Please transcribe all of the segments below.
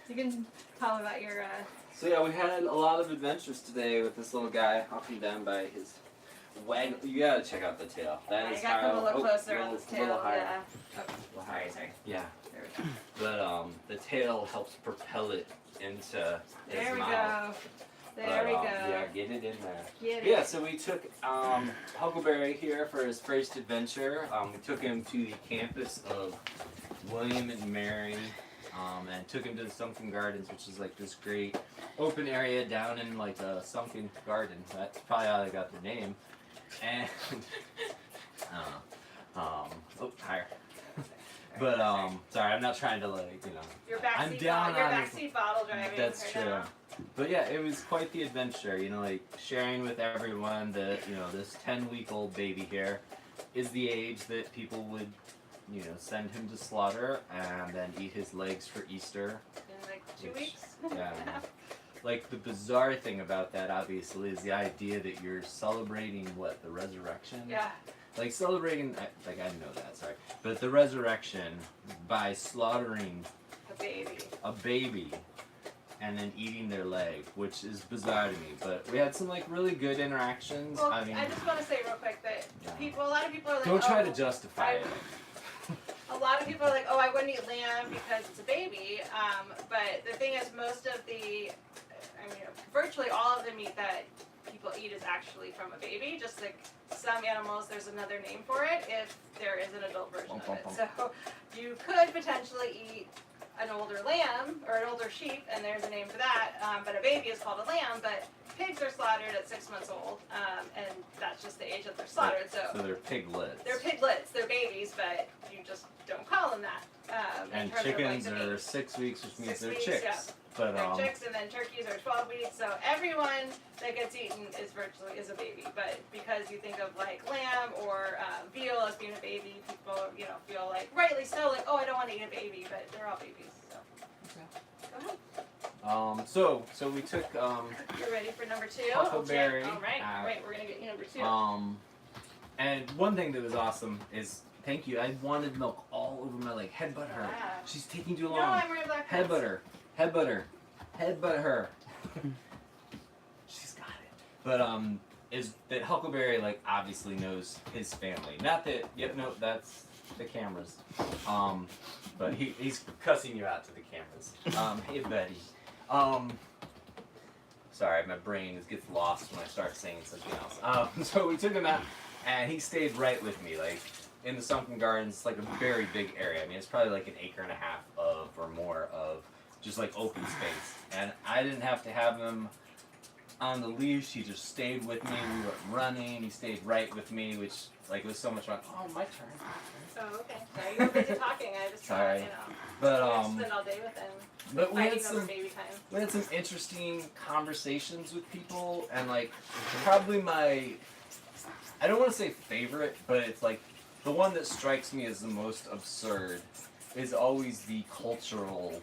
You can tell them about your. So yeah, we had a lot of adventures today with this little guy hopping down by his wagon. You gotta check out the tail. That is I got to come a little closer little, on this little tail. higher. Yeah. Oh, Little sorry, higher. sorry. Yeah. There we go. But the tail helps propel it into his There we mouth. go. There we go. Yeah, get it in there. Get Yeah, it. so we took Huckleberry here for his first adventure. We took him to the campus of William and Mary, and took him to the Sunken Gardens, which is like this great open area down in like a sunken garden. That's probably how they got the name. And oh, higher. But sorry, I'm not trying to like, you know. Your I'm backseat down bottle, your on backseat bottle driving. That's right true. now. But yeah, it was quite the adventure, you know, like sharing with everyone that, you know, this 10-week-old baby here is the age that people would, you know, send him to slaughter and then eat his legs for Easter. In like 2 Which- weeks. Yeah. Like the bizarre thing about that obviously is the idea that you're celebrating what, the resurrection? Yeah. Like celebrating, like I didn't know that, sorry. But the resurrection by slaughtering A baby. a baby and then eating their leg, which is bizarre to me. But we had some like really good interactions. Well, I mean, I just want to say real quick that Yeah. a lot of people are like, don't try oh, to justify it. A lot of people are like, oh, I wouldn't eat lamb because it's a baby. But the thing is, most of the, I mean, virtually all of the meat that people eat is actually from a baby. Just like some animals, there's another name for it if there is an adult version of it. So you could potentially eat an older lamb or an older sheep, and there's a name for that. But a baby is called a lamb. But pigs are slaughtered at 6 months old, and that's just the age that they're slaughtered. So they're piglets. They're piglets. They're babies, but you just don't call them that. And in terms of, chickens like, the are meat. 6 weeks, which means 6 they're weeks, chicks. yeah. But They're chicks, and then turkeys are 12 weeks. So everyone that gets eaten is virtually is a baby. But because you think of like lamb or veal as being a baby, people feel like rightly so like, oh, I don't want to eat a baby, but they're all babies. So go ahead. So we took You're ready for number 2? Huckleberry. Okay. All right. We're gonna get you number 2. And one thing that was awesome is, thank you, I wanted milk all over my leg. Headbutt her. Yeah. She's taking too No, long. I'm wearing black pants. Headbutt her. Headbutt her. Headbutt her. She's got it. But is that Huckleberry like obviously knows his family. Not that no, that's the cameras. But he's cussing you out to the cameras. Hey buddy. Sorry, my brain gets lost when I start saying something else. So we took him out, and he stayed right with me, like in the Sunken Gardens. It's like a very big area. I mean, it's probably like an acre and a half of or more of just like open space. And I didn't have to have him on the leash. He just stayed with me. We were running. He stayed right with me, which like was so much fun. Oh, my turn. Oh, okay. Sorry, you were busy talking. I just thought, Sorry. you know. But Spend all day with him. but we had Fighting over some. baby time. We had some interesting conversations with people, and like probably my, I don't want to say favorite, but it's like the one that strikes me as the most absurd is always the cultural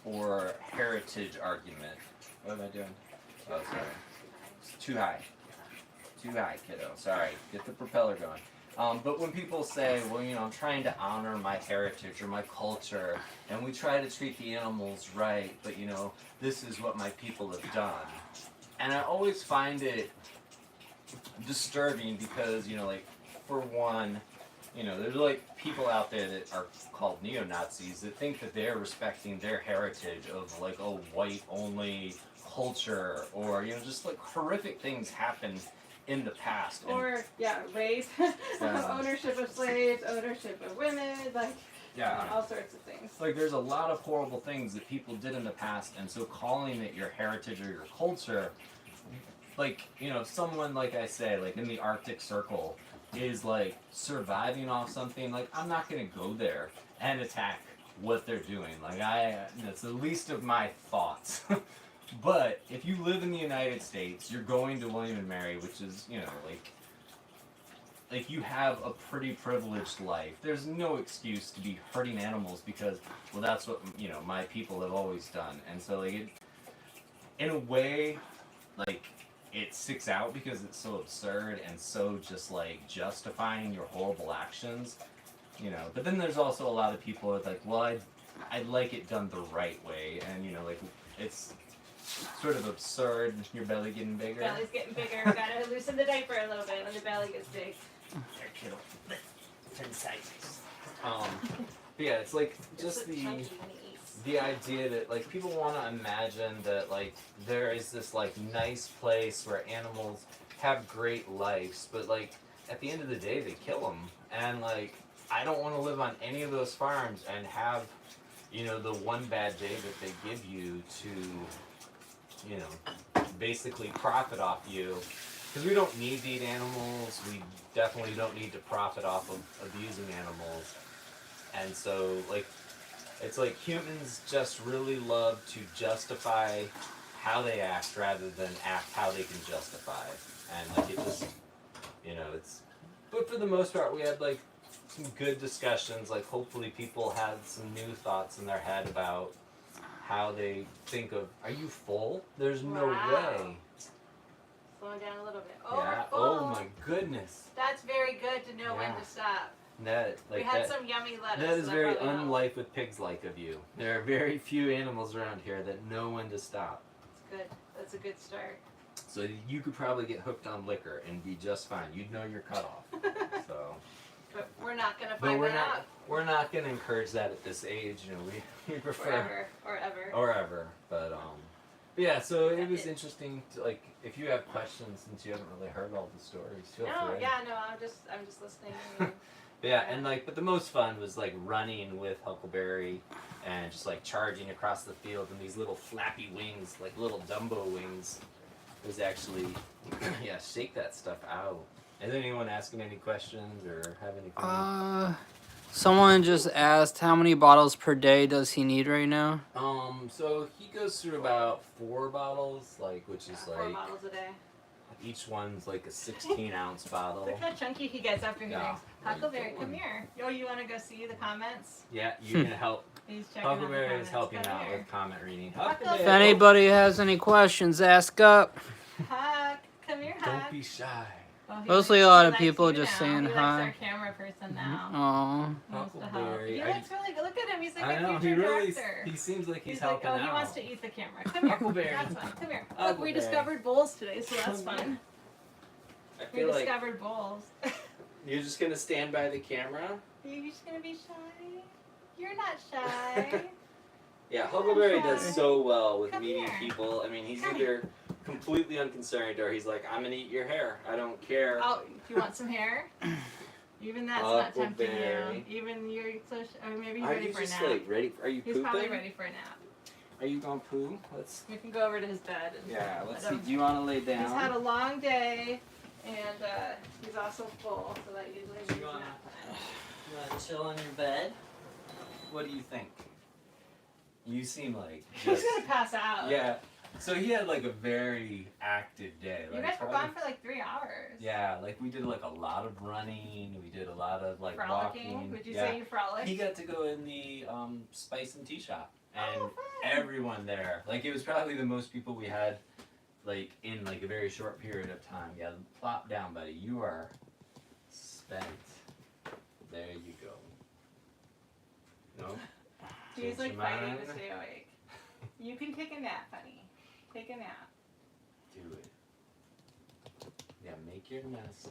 or heritage argument. What am I doing? Oh, sorry. It's too high. Too high, kiddo. Sorry. Get the propeller going. But when people say, well, you know, I'm trying to honor my heritage or my culture, and we try to treat the animals right, but, you know, this is what my people have done. And I always find it disturbing because, you know, like, for one, you know, there's, like, people out there that are called neo-Nazis that think that they're respecting their heritage of, like, a white-only culture or, you know, just, like, horrific things happen in the past. Or, race, ownership of slaves, ownership of women, like, all sorts of things. Like, there's a lot of horrible things that people did in the past, and so calling it your heritage or your culture, like, you know, someone, like I say, like, in the Arctic Circle is, like, surviving off something, like, I'm not going to go there and attack what they're doing. Like, it's the least of my thoughts. But if you live in the United States, you're going to William and Mary, which is, you know, like you have a pretty privileged life. There's no excuse to be hurting animals because, well, that's what, you know, my people have always done. And so, like, in a way, like, it sticks out because it's so absurd and so just, like, justifying your horrible actions, you know. But then there's also a lot of people who are like, well, I like it done the right way, and you know, like it's sort of absurd. Your belly getting bigger. Belly's getting bigger. We gotta loosen the diaper a little bit when the belly gets big. There, kiddo. 10 sizes. But yeah, it's like just the idea that like people want to imagine that like there is this like nice place where animals have great lives, but like at the end of the day they kill them, and like I don't want to live on any of those farms and have, you know, the one bad day that they give you to, you know, basically profit off you, because we don't need to eat animals. We definitely don't need to profit off of abusing animals. And so, like, it's like humans just really love to justify how they act rather than act how they can justify. And, like, it just, you know, it's... But for the most part, we had, like, some good discussions. Like, hopefully people had some new thoughts in their head about how they think of, are you full? There's no way. Slowing down a little bit. Oh, Yeah. we're full. Oh, my goodness. That's very good to know when to stop. That, like, we had some yummy lettuce. That is very unlife with pigs like of you. There are very few animals around here that know when to stop. That's good. That's a good start. So you could probably get hooked on liquor and be just fine. You'd know your cutoff. So. But we're not gonna find that out. We're not gonna encourage that at this age. You know, we prefer or ever. Or ever. But yeah. So it was interesting to, like, if you have questions, since you haven't really heard all the stories, feel free. No, I'm just listening. Yeah, and like, but the most fun was like running with Huckleberry and just like charging across the field, and these little flappy wings, like little Dumbo wings, was actually, yeah, shake that stuff out. Is anyone asking any questions or have any? Someone just asked how many bottles per day does he need right now? So he goes through about 4 bottles, like, which is like 4 bottles a day. Each one's like a 16-ounce bottle. Look how chunky he gets after he drinks. Huckleberry, come here. Oh, you want to go see the comments? Yeah, you're gonna help. He's checking on the Huckleberry comments. is helping Come out here. with comment reading. If anybody has any questions, ask up. Huck, come here, Huck. Don't be shy. Oh, Mostly a lot of people just saying he hi. Likes our camera person now. Aww. He wants to help. Huckleberry, He looks really good. Look at him. He's like I know, a future he director. he seems like he's like, helping out. he wants to eat the camera. Come here. Huckleberry. That's fine. Come here. Look, we Huckleberry. discovered bowls today, so that's fun. I We feel like discovered bowls. you're just gonna stand by the camera. You're just gonna be shy? You're not shy. Yeah, Huckleberry shy. does so well with Come meeting here. people. I mean, he's Come either completely unconcerned or he's like, I'm gonna eat your hair. I don't care. Oh, do you want some hair? Even that's not tempting you. Huckleberry. Even you're so. Maybe he's Are ready you for a just nap. like ready? Are you He's pooping? probably ready for a nap. Are you gonna poo? Let's. We can go over to his bed. And Yeah, let's let see. him- Do you want to lay down? He's had a long day, and he's also full, so that usually means You wanna- nap time. You want to chill on your bed? What do you think? You seem like He's just, gonna pass out. yeah. So he had like a very active day. You like, guys were probably- gone for like 3 hours. Yeah, like we did like a lot of running. We did a lot of like Frolicking. walking. Would you yeah. say you frolicked? He got to go in the spice and tea shop, and Oh, fun. everyone there. Like it was probably the most people we had, like in like a very short period of time. Yeah, plop down, buddy. You are spent. There you go. No. He's Change like your fighting mind. to stay awake. You can take a nap, honey. Take a nap. Do it. Yeah, make your nest.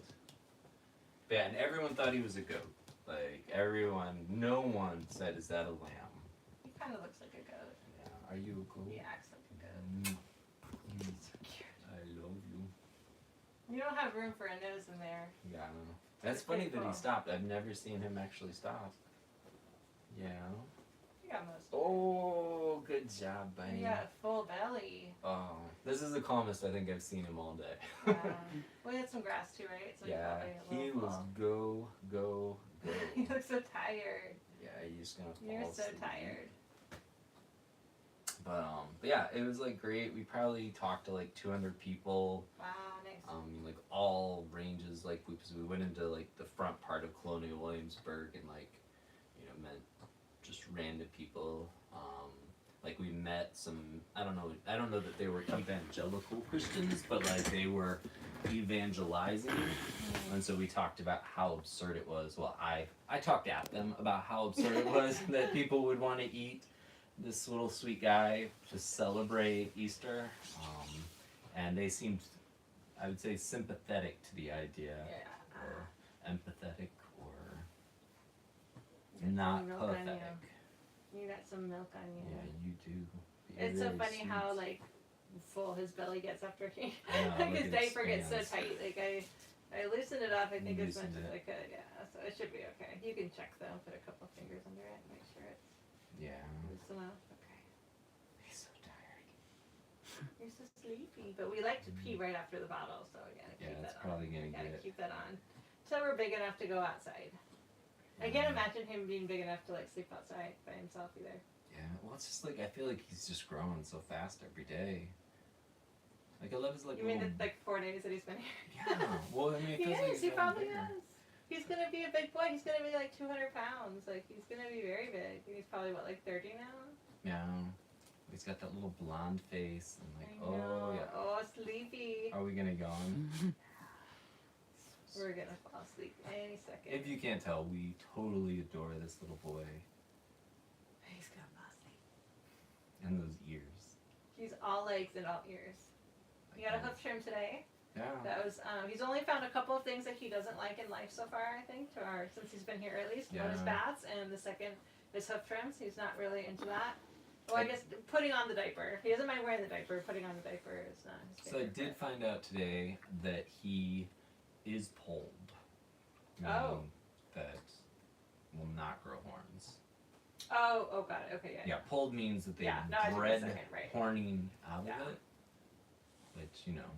Yeah, and everyone thought he was a goat. Like everyone, no one said, "Is that a lamb?" He kind of looks like a goat. Yeah. Are you a goat? He acts like a goat. So cute. I love you. You don't have room for a nose in there. Yeah, I know. That's It's funny pretty that he cool. stopped. I've never seen him actually stop. Yeah. You got most. Oh, good job, buddy. You got a full belly. Oh, this is the calmest I think I've seen him all day. We had some grass too, right? So Yeah, probably he a little was full. go. He looks so tired. Yeah, he's just gonna fall You're so asleep. tired. But yeah, it was like great. We probably talked to like 200 people. Wow, nice. Like all ranges. Like we went into like the front part of Colonial Williamsburg and like, you know, met just random people. Like we met some. I don't know that they were evangelical Christians, but like they were evangelizing, and so we talked about how absurd it was. Well, I talked at them about how absurd it was that people would want to eat this little sweet guy to celebrate Easter, and they seemed, I would say, sympathetic to the idea, or empathetic, or not milk on pathetic. You got some milk on you. Yeah, you do. It's so Very funny sweet. how like full his belly gets after he I know, like look his at his diaper gets so pants. tight. Like I loosened it up I think as much Loosened as it. I could, yeah. So it should be okay. You can check though, put a couple fingers under it, make sure it's Yeah. loose enough. Okay. He's so tired. You're so sleepy. But we like to pee right after the bottle, so we gotta keep Yeah, it's that on. probably gonna We gotta get. keep that on. So we're big enough to go outside. I can't imagine him being big enough to like sleep outside by himself either. Yeah, well, it's just like I feel like he's just growing so fast every day. Like I love his like. You mean little... the like 4 days that he's been here? Yeah. Well, I mean, it He feels like is, he's he gotten probably bigger. is. He's gonna be a big boy. He's gonna be like 200 pounds. Like he's gonna be very big. He's probably what, like 30 now? Yeah. He's got that little blonde face and like, I know. oh yeah. Oh, sleepy. Are we gonna go on? We're gonna fall asleep any second. If you can't tell, we totally adore this little boy He's gonna fall asleep. and those ears. He's all legs and all ears. He got a hoof trim today. Yeah. That was he's only found a couple of things that he doesn't like in life so far, I think, since he's been here at least. One is Yeah. baths and the second is hoof trims. He's not really into that. Well, I guess putting on the diaper. He doesn't mind wearing the diaper. Putting on the diaper is not his So I favorite did part. find out today that he is polled. Oh. Meaning that will not grow horns. Oh, got it. Okay, yeah. Yeah, polled means that they Yeah, no, I took a bred second, right. horning out Yeah. of it. Which, you know,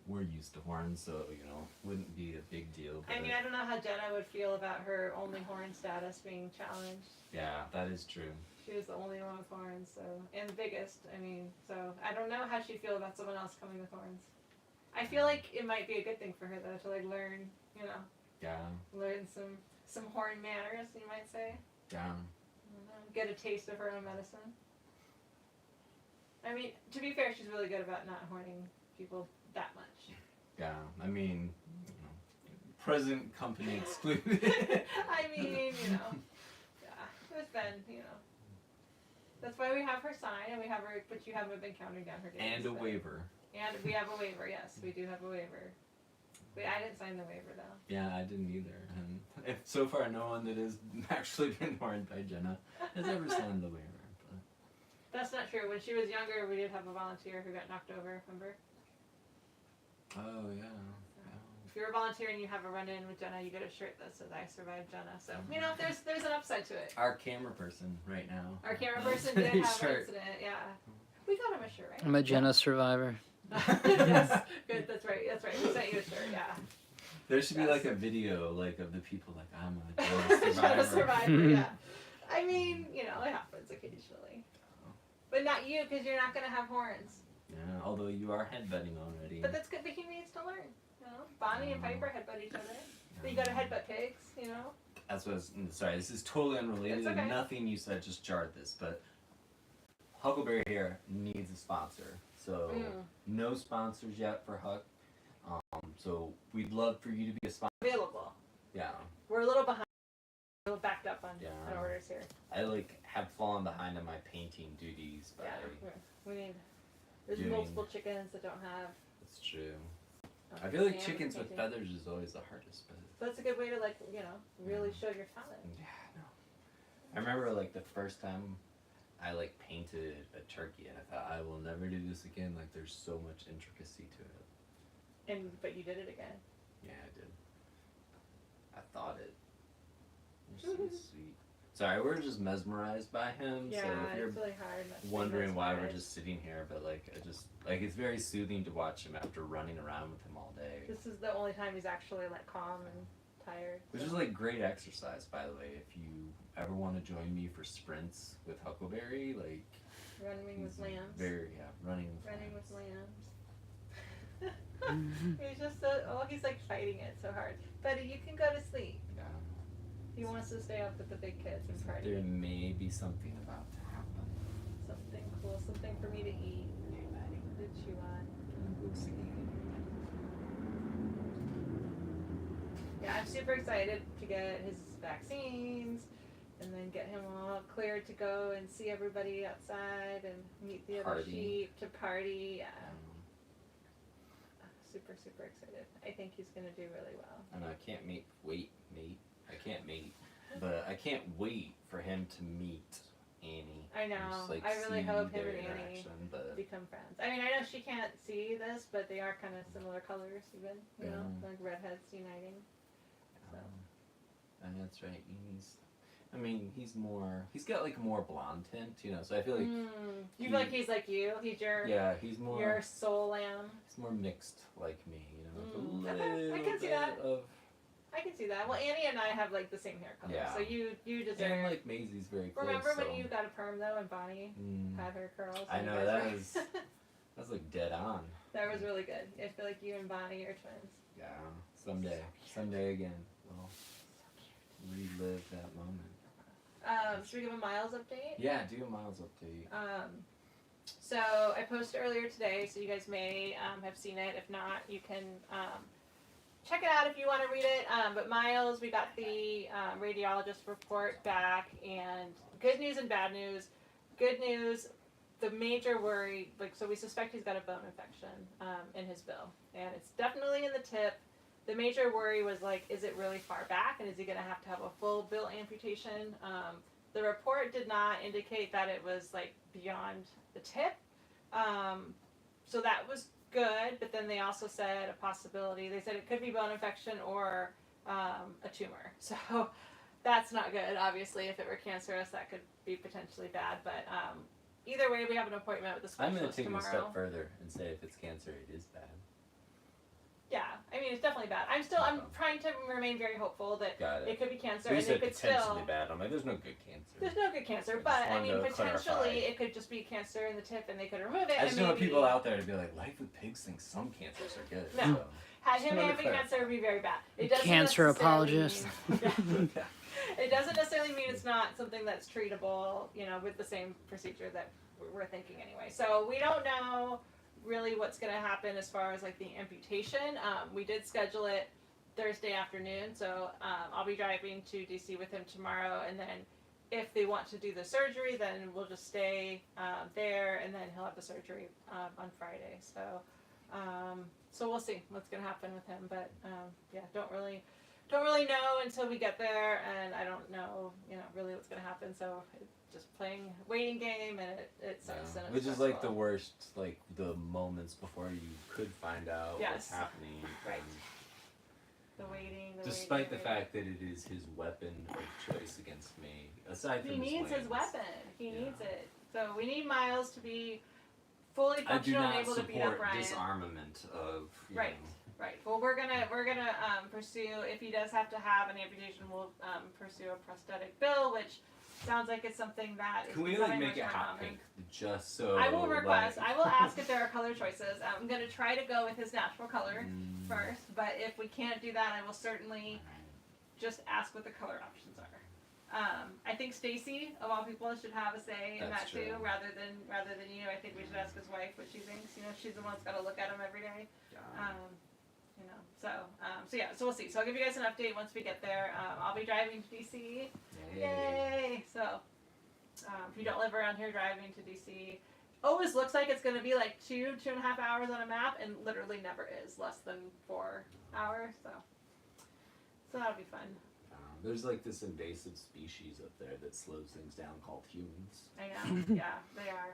we're used to horns, so, you know, wouldn't be a big deal. But I mean, I don't know how Jenna would feel about her only horn status being challenged. yeah, that is true. She was the only one with horns, so, and the biggest. I mean, so I don't know how she'd feel about someone else coming with horns. I feel like it might be a good thing for her though to like learn, you know, Yeah, learn some horn manners, you might say. yeah. I don't know, get a taste of her own medicine. I mean, to be fair, she's really good about not horning people that much. Yeah, I mean, you know, present company excluded. I mean, you know, yeah, it's been, you know. That's why we have her sign, and we have her, but you haven't been counting down her days. And a but- waiver. And we have a waiver, yes, we do have a waiver. Wait, I didn't sign the waiver though. Yeah, I didn't either. And if so far no one that has actually been horned by Jenna has ever signed the waiver. But That's not true. When she was younger, we did have a volunteer who got knocked over, remember? oh yeah. If you're a volunteer and you have a run-in with Jenna, you get a shirt that says I survived Jenna. So, you know, there's an upside to it. Our camera person right now. Our camera person did have an Shirt. incident, yeah. We got him a shirt, right? I'm a Jenna survivor. Yes, good, that's right, we sent you a shirt, yeah. There should be Yes. like a video like of the people like I'm a Jenna Jenna survivor. survivor, yeah. I mean, you know, it happens occasionally. But not you, because you're not going to have horns. Yeah, although you are headbutting already. But that's good, but he needs to learn, you know? Bonnie and Piper headbutt each other. But you got to headbutt pigs, you know? That's what I was, sorry, this is totally unrelated. It's okay. Nothing you said just jarred this, but Huckleberry here needs a sponsor. So no sponsors yet for Huck. So we'd love for you to be a sponsor. Available. Yeah. We're a little behind. A little backed up on Yeah. orders here. I like have fallen behind on my painting duties by We need. There's doing- multiple chickens that don't have. it's true. I feel like Sam chickens with painting. feathers is always the hardest, but So that's a good way to like, you know, really show your talent. yeah, no. I remember like the first time I like painted a turkey and I thought I will never do this again. Like there's so much intricacy to it. But you did it again. Yeah, I did. I thought it. You're so sweet. Sorry, we're just mesmerized by him. Yeah, so if you're it's really hard. not to be wondering why we're mesmerized. just sitting here, but like I just like it's very soothing to watch him after running around with him all day. This is the only time he's actually like calm and tired. Which is like great exercise, by the way. If you ever want to join me for sprints with Huckleberry, like Running with lambs. running Running with with lambs. lambs. He's just so, he's like fighting it so hard. Buddy, you can go to sleep. Yeah. He wants to stay up with the big kids and party. There may be something about to happen. Something cool, something for me to eat. Hey, buddy. To chew on. Can I go see? Yeah, I'm super excited to get his vaccines and then get him all cleared to go and see everybody outside and meet the other Party. sheep to party. Yeah. Super, super excited. I think he's gonna do really well. And I can't wait for him to meet Annie. I know. Just, like, I really see hope him their and Annie interaction, but become friends. I mean, I know she can't see this, but they are kind of similar colors, even. You know, like redheads uniting. So. And that's right. He's got like more blonde tint, you know. So I feel like you feel like he's like you. He's your he's more your soul lamb. He's more mixed like me, you know. With a Okay, little I can see bit that. of I can see that. Well, Annie and I have like the same hair color, Yeah. so you deserve. and like Maisie's very close. Remember when so- you got a perm though, and Bonnie had her curls? I and you know, guys that were- was- That's like dead on. That was really good. I feel like you and Bonnie are twins. Yeah. Someday again, we'll relive that moment. Should we give a Miles update? Yeah, do a Miles update. So I posted earlier today, so you guys may have seen it. If not, you can check it out if you want to read it. But Miles, we got the radiologist report back, and good news and bad news. Good news, the major worry, so we suspect he's got a bone infection in his bill, and it's definitely in the tip. The major worry was is it really far back, and is he going to have a full bill amputation? The report did not indicate that it was beyond the tip, so that was good. But then they also said a possibility. They said it could be bone infection or a tumor. So that's not good. Obviously, if it were cancerous, that could be potentially bad. But either way, we have an appointment with the I'm specialist going to take tomorrow. it a step further and say if it's cancer, it is bad. Yeah, I mean it's definitely bad. I'm trying to remain very hopeful that Got it could be cancer, You and said it could potentially still. bad. I'm like, there's no good cancer. There's no good cancer, I but just I mean wanted to potentially clarify. it could just be cancer in the tip, and they could remove it. I just and don't want maybe people out there to be like, life with pigs thinks some cancers are good. No. So. Had him Just wanted to having clarify. cancer would be very bad. It doesn't Cancer necessarily apologist. mean- It doesn't necessarily mean it's not something that's treatable, with the same procedure that we're thinking anyway. So we don't know really what's going to happen as far as the amputation. We did schedule it Thursday afternoon, so I'll be driving to DC with him tomorrow, and then if they want to do the surgery, then we'll just stay there, and then he'll have the surgery on Friday. So we'll see what's going to happen with him, but don't really know until we get there, and I don't know really what's going to happen. So just playing waiting game, and it sucks. And it's Which is the stressful. worst, the moments before you could find out what's Yes. happening. Right. The waiting. Despite the waiting. fact that it is his weapon of choice against me, aside from He needs his wings, weapon. He Yeah. needs it. So we need Miles to be fully I do functional and not able to beat support up Ryan. disarmament of Right. Right. Well, we're gonna pursue. If he does have to have an amputation, we'll pursue a prosthetic bill, which sounds like it's something that is Can we becoming make much it more hot common. pink just so? I will request. I will ask if there are color choices. I'm gonna try to go with his natural color first, but if we can't do that, I will certainly just ask what the color options are. I think Stacy, of all people, should have a say in That's that too, true. rather than you. I think we should ask his wife what she thinks. She's the one that's got to look at him every day. So we'll see. So I'll give you guys an update once we get there. I'll be driving to DC. Yay! So if you don't live around here, driving to DC always looks like it's going to be 2.5 hours on a map, and literally never is. Less than 4 hours. So that'll be fun. There's this invasive species up there that slows things down called humans. I know. Yeah, they are.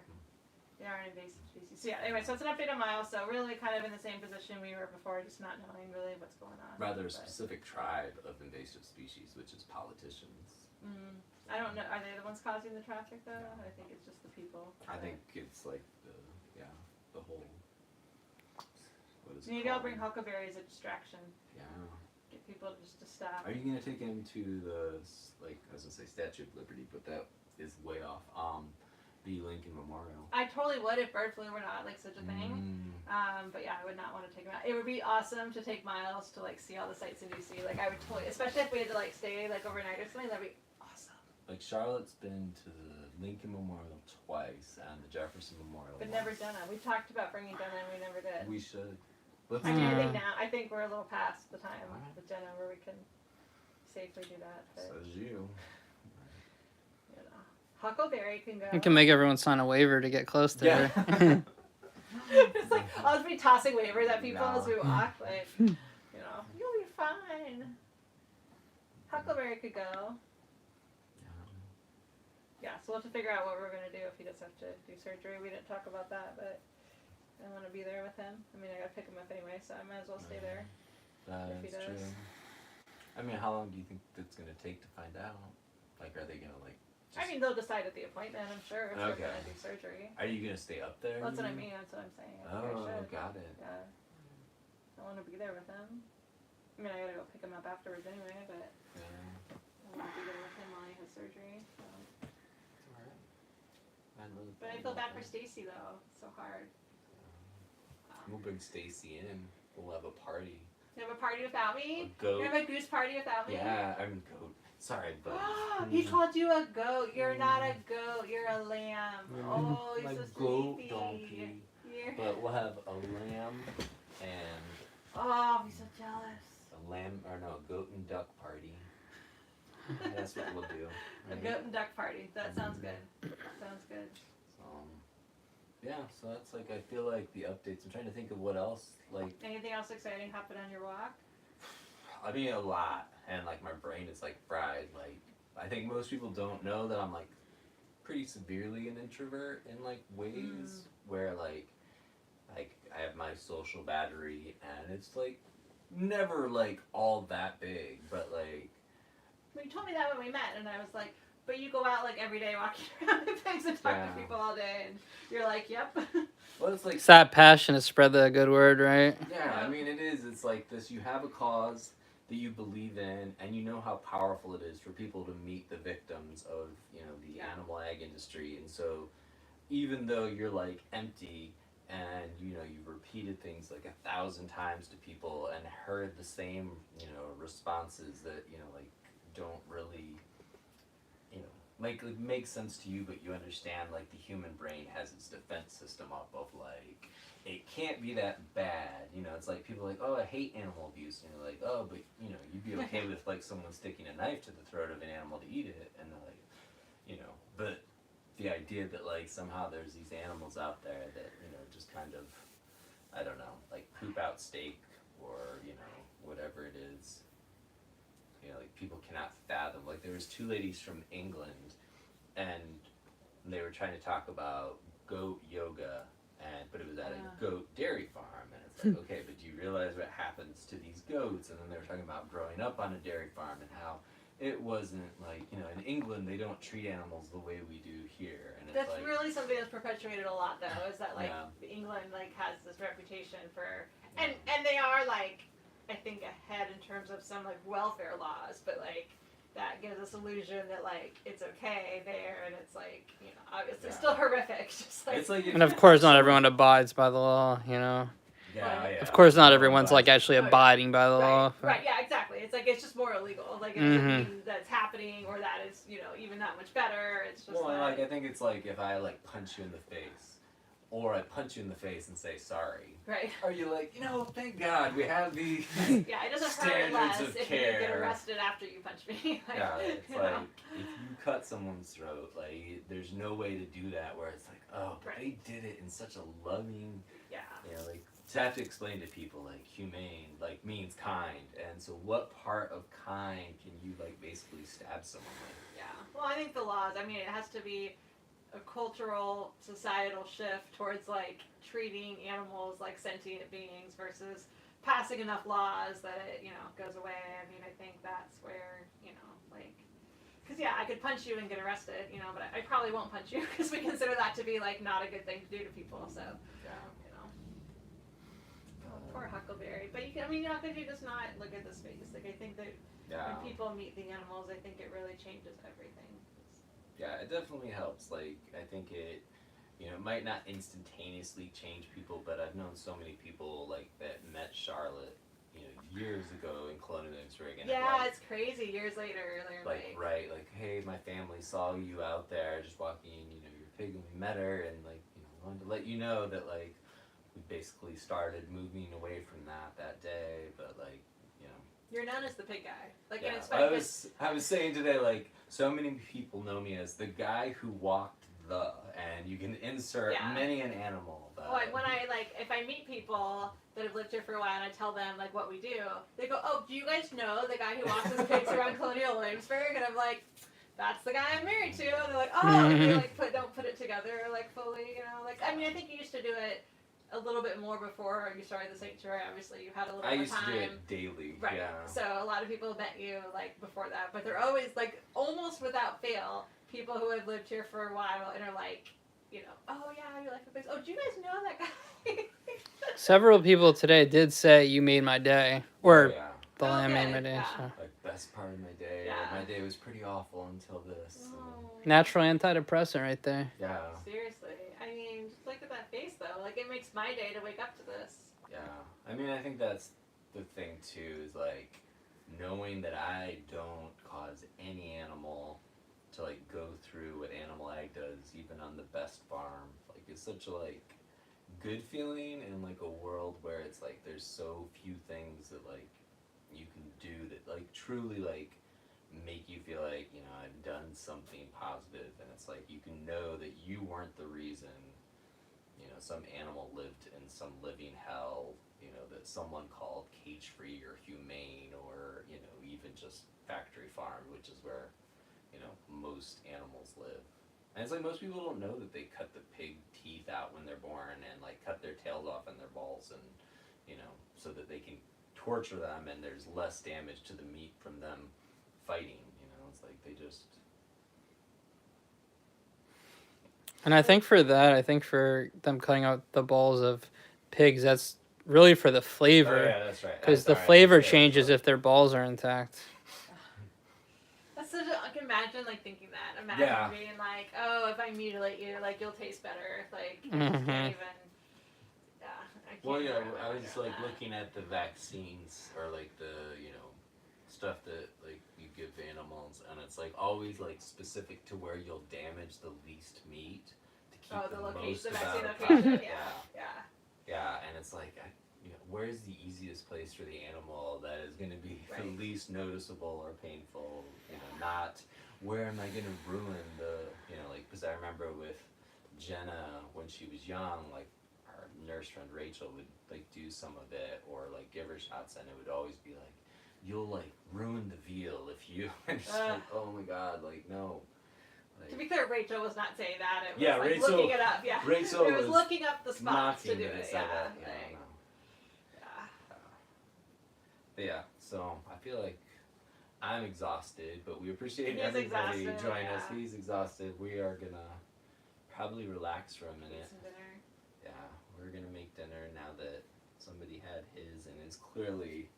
They are an invasive species. So yeah, anyway, so it's an update on Miles. So really kind of in the same position we were before, just not knowing really what's going on. Rather a But, specific tribe of invasive species, which is politicians. I don't know. Are they the ones causing the traffic though? I think it's just the people. I think it's the whole. What is it Maybe I'll called? bring Huckleberry as a distraction. Yeah. Get people just to stop. Are you gonna take him to the I was gonna say Statue of Liberty, but that is way off. The Lincoln Memorial. I totally would if bird flu were not such a thing. But yeah, I would not want to take him out. It would be awesome to take Miles to see all the sights in DC. I would totally, especially if we had to stay overnight or something. That'd be awesome. Charlotte's been to the Lincoln Memorial twice and the Jefferson Memorial. But once. never Denna. We talked about bringing Denna and we never did. We should. Let's I mean, Hmm. I think we're a little past the time Alright. with Jenna where we can safely do that. But, Says you. you know, Huckleberry can go. You can make everyone sign a waiver to get close to her. It's like I'll just be tossing waivers at people No. as we walk. Like, you know, you'll be fine. Huckleberry could go. Yeah, so we'll have to figure out what we're gonna do if he does have to do surgery. We didn't talk about that, but I want to be there with him. I mean, I gotta pick him up anyway, so I might as well stay there. If he That's does. true. I mean, how long do you think it's gonna take to find out? Like, are they gonna like? I mean, they'll decide at the appointment. I'm sure if they're Okay. gonna do surgery. Are you gonna stay up there? That's what I mean. That's what I'm saying. I think I Oh, should. got it. Yeah. I want to be there with him. I mean, I gotta go pick him up afterwards anyway, but Yeah. I want to be there with him while he has surgery. So. But I feel bad for Stacy though. It's so hard. We'll bring Stacy in. We'll have a party. You have a party without me? A goat. You have a goose party without me? Yeah, I'm goat. Sorry, but He called you a goat. You're not a goat. You're a lamb. Oh, you're like so goat, sleepy. donkey. You're... But we'll have a lamb and Oh, I'm so jealous. a lamb or no, goat and duck party. That's what we'll do. A Right? goat and duck party. That sounds good. Sounds good. Yeah, so that's like I feel like the updates. I'm trying to think of what else. Like Anything else exciting happen on your walk? I mean a lot, and like my brain is like fried. Like I think most people don't know that I'm like pretty severely an introvert in like ways where like I have my social battery and it's like never like all that big, but like Well, you told me that when we met, and I was like, but you go out like every day walking around and things and talk Yeah. to people all day, and you're like, yep. well it's like It's that passion to spread the good word, right? yeah, I mean it is. It's like this. You have a cause that you believe in, and you know how powerful it is for people to meet the victims of the animal ag industry. And so, even though you're like empty, and you've repeated things like 1,000 times to people and heard the same responses that like don't really make sense to you, but you understand like the human brain has its defense system up of like it can't be that bad. It's like people are like, oh, I hate animal abuse, and you're like, oh, but you'd be okay with like someone sticking a knife to the throat of an animal to eat it, and they're like, but the idea that like somehow there's these animals out there that just kind of I don't know, like poop out steak or whatever it is. Like people cannot fathom. Like there was 2 ladies from England, and they were trying to talk about goat yoga, but it was at a goat dairy farm, and it's like, okay, but do you realize what happens to these goats? And then they were talking about growing up on a dairy farm and how it wasn't like in England they don't treat animals the way we do here, and it's That's like, really something that's perpetuated a lot, though, is that like Yeah. England like has this reputation for, and they are like, I think ahead in terms of some like welfare laws, but like that gives us illusion that like it's okay there, and it's like obviously Yeah. still horrific, just like it's like And of course, not everyone abides by the law, yeah. Of course, not No, everyone's but- like actually abiding by the law. Right, yeah, exactly. It's like it's just more illegal. Like it doesn't mean that it's happening or that it's even that much better. It's just Well, like I think it's like if I like punch you in the face, or I punch you in the face and say sorry. right. Are you like, thank God we have these Yeah, it doesn't hurt standards less of if you get care. arrested after you punch me. Like, Yeah, it's you like know. if you cut someone's throat, like there's no way to do that where it's like, oh, but Right. they did it in such a loving, Yeah. like to have to explain to people like humane like means kind, and so what part of kind can you like basically stab someone with? Yeah. Well, I think the laws. I mean, it has to be a cultural, societal shift towards like treating animals like sentient beings versus passing enough laws that it goes away. I mean, I think that's where like. Because I could punch you and get arrested, but I probably won't punch you because we consider that to be like not a good thing to do to people. So, Yeah. Poor Huckleberry. But how could you just not look at this face? Like I think that Yeah. when people meet the animals, I think it really changes everything. Yeah, it definitely helps. Like, I think it, it might not instantaneously change people, but I've known so many people, like, that met Charlotte, years ago in Königsberg. And Yeah, like, it's crazy. Years later, they're like right, like, hey, my family saw you out there just walking, your pig, and we met her, and, like, wanted to let you know that, like, we basically started moving away from that day, but like, you know. You're known as the pig guy. Like, Yeah, and it's funny 'cause- I was saying today, like, so many people know me as the guy who walked the, and you can insert Yeah. many an animal. But Well, when I if I meet people that have lived here for a while and I tell them like what we do, they go, "Oh, do you guys know the guy who walks his pigs around Colonial Williamsburg?" And I'm like, "That's the guy I'm married to." And they're like, "Oh," and they like don't put it together like fully, you know. Like, I mean, I think you used to do it a little bit more before you started the sanctuary. Obviously, you had a little I more used time. to do it daily. Right. Yeah. So a lot of people met you like before that, but they're always like almost without fail people who have lived here for a while and are like, you know, "Oh yeah, you like the pigs. Oh, do you guys know that guy?" Several people today did say you made my day, or yeah. the lamb made Okay, my day. yeah. So. Like, best part of my day. Yeah. My day was pretty awful until this. Oh. Natural antidepressant right there. Yeah. Seriously, I mean, just look at that face though. Like, it makes my day to wake up to this. Yeah. I mean, I think that's the thing too, is like knowing that I don't cause any animal to like go through what Animal Ag does, even on the best farm. Like, it's such a like good feeling in like a world where it's like there's so few things that like you can do that like truly like make you feel like, you know, I've done something positive, and it's like you can know that you weren't the reason, you know, some animal lived in some living hell, you know, that someone called cage free or humane, or, you know, even just factory farm, which is where, you know, most animals live. And it's like most people don't know that they cut the pig teeth out when they're born and like cut their tails off and their balls, and, you know, so that they can torture them and there's less damage to the meat from them fighting, you know. It's like they just. And I think for them cutting out the balls of pigs, that's really for the Oh flavor. yeah, that's right. Because the Sorry, I flavor didn't say that changes before. if their balls are intact. That's such a, I can imagine like thinking that. Imagine Yeah. being like, "Oh, if I mutilate you, like you'll taste better." Like, I Mhm. just can't even. Yeah, I can't. Well, yeah, even I was imagine like that. looking at the vaccines or like the, you know, stuff that like you give animals, and it's like always like specific to where you'll damage the least meat to keep Oh, the the most location, the about vaccine a location. product. Yeah, yeah. Yeah, and it's like, you know, where's the easiest place for the animal that is going to be the Right. least noticeable or painful? You know, not where am I going to ruin the, you know, like, because I remember with Jenna when she was young, like our nurse friend Rachel would like do some of it or like give her shots, and it would always be like, you'll like ruin the veal if you. And it's like, oh my god, like no. Like, To be clear, Rachel was not saying that. It was Yeah, like Rachel- looking it up. Yeah, Rachel it was was looking up the spots to mocking do that it it. said Yeah, that, you know, like, no. yeah. But yeah, so I feel like I'm exhausted, but we appreciate He's everybody exhausted, joining us. yeah. He's exhausted. We are gonna probably relax for a Eat minute. some dinner. Yeah, we're gonna make dinner now that somebody had his and is clearly,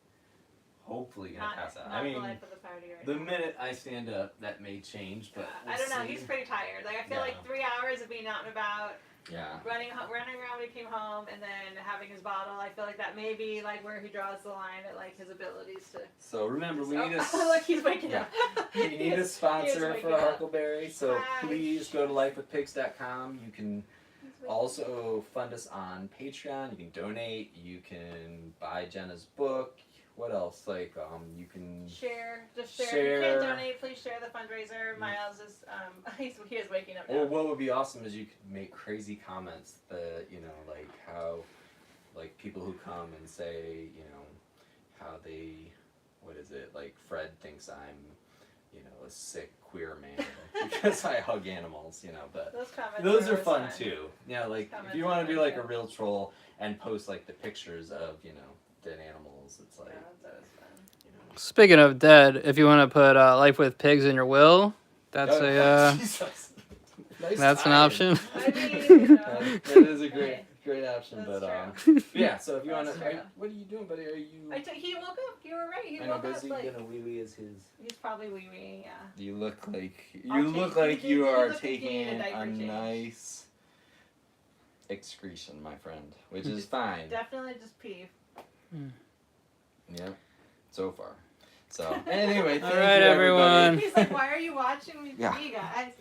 hopefully gonna pass out. Not I mean, the life of the party right the now. minute I stand up, that may change, but I don't know. He's see. pretty tired. Like I feel Yeah. like 3 hours of being out and about, Yeah. running around when he came home, and then having his bottle. I feel like that may be like where he draws the line at like his abilities to. So remember, we need like he's waking yeah. up. We need a sponsor waking for up. Huckleberry, so Hi. please go to lifewithpigs.com. You can also fund us on Patreon. You can donate. You can buy Jenna's book. What else? Like, you can Share. Just share. If Share. you can't donate, please share the fundraiser. Miles is he is waking up now. Or what would be awesome is you could make crazy comments that, you know, like how, like people who come and say, you know, how they, what is it, like Fred thinks I'm, you know, a sick queer man because I hug animals, you know, but Those comments. those are always fun too. Yeah, like if Comments you are want to be fun, like too. a real troll and post like the pictures of, you know, dead animals, it's like, Yeah, that's always fun. you know. Speaking of dead, if you want to put Life with Pigs in your will, that's Oh, Jesus. Nice that's an tie-in. option. I mean, you know. That is a great, great option, That's but true. yeah. So if you want That's to, true. what are you doing, buddy? Are you? He woke up. You were right. He I know, woke up busy like gonna wee wee as his. he's probably wee wee. Yeah. You look like I'll you look take- like you you look are like you need taking a diaper a change. nice excretion, my friend, which is fine. Definitely just pee. Yeah, so far. So anyway, thank All right, you, everybody. everyone. He's like, why are you watching me Yeah. pee, guys?